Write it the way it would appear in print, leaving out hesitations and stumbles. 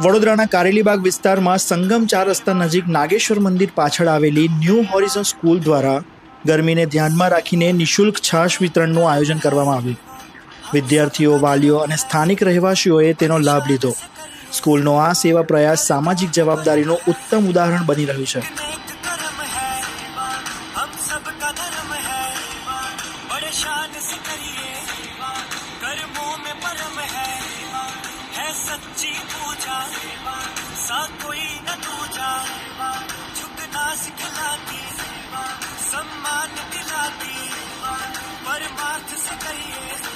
વડોદરાના કારેલીબાગ વિસ્તારમાં સંગમ 4 રસ્તા નજીક નાગેશ્વર મંદિર પાછળ આવેલી ન્યૂ હોરિઝન સ્કૂલ દ્વારા ગરમીને ધ્યાનમાં રાખીને નિઃશુલ્ક છાશ વિતરણનું આયોજન કરવામાં આવ્યું. વિદ્યાર્થીઓ, વાલીઓ અને સ્થાનિક રહેવાસીઓએ તેનો લાભ લીધો. સ્કૂલનો આ સેવા પ્રયાસ સામાજિક જવાબદારીનું ઉત્તમ ઉદાહરણ બની રહ્યું છે. सच्ची पूजा सा कोई न दूजा झुकना सिखलाती सम्मान दिलाती परमार्थ से करिए